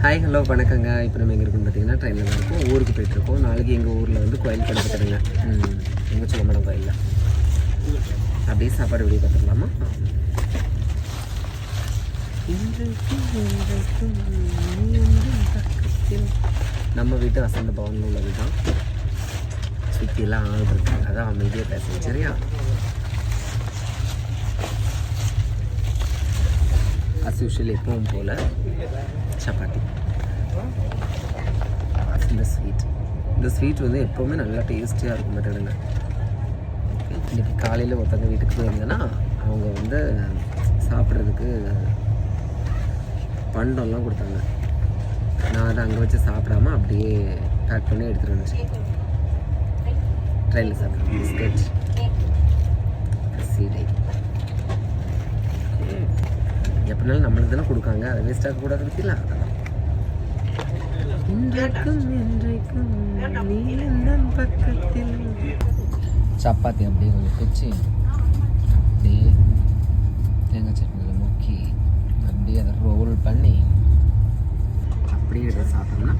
Hi hello வணக்கங்க. இப்போ நம்ம எங்கே இருக்குன்னு பார்த்தீங்கன்னா ட்ரெயினில் தான் இருக்கோம். ஊருக்கு போயிட்டுருக்கோம். நாளைக்கு எங்கள் ஊரில் வந்து கோயில் கிடக்குதுங்க. எங்கள் சிலம்பரம் கோயிலில் அப்படியே சாப்பாடு வெளியே பார்த்துக்கலாமா? நம்ம வீட்டு வசந்த பவனில் உள்ளது தான். சுற்றிலாம் ஆள் இருக்காங்க. அதான் அமைதியாக பேசுங்க சரியா? அஸ் யூஷுவல் எப்பவும் போல் சப்பாத்தி. இந்த ஸ்வீட் வந்து எப்போவுமே நல்லா டேஸ்டியாக இருக்கும் பார்த்துடுங்க. இன்றைக்கி காலையில் ஒருத்தவங்க வீட்டுக்கு போயிருந்தேன்னா அவங்க வந்து சாப்பிட்றதுக்கு பண்டம்லாம் கொடுத்தாங்க. நான் அதை அங்கே வச்சு சாப்பிடாம அப்படியே பேக் பண்ணி எடுத்துகிட்டு வந்துச்சு. ட்ரெயினில் சாப்பிட்றேன் பிஸ்கட் சீடை. எப்படினாலும் நம்மளுக்கு தானே கொடுக்காங்க, அதை வேஸ்ட்டாக கூடாது பற்றிலாம். அதெல்லாம் பக்கத்தில் சப்பாத்தி அப்படியே கொஞ்சம் பிச்சு அப்படியே தேங்காய் சட்னியில் முக்கி அப்படியே அதை ரோல் பண்ணி அப்படியே எடுத்து சாப்பிட்டோம்னா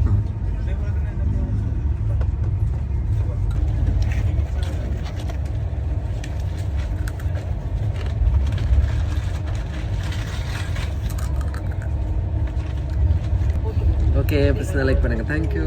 ஓகே. பிடிச்சா லைக் பண்ணுங்கள். தேங்க்யூ.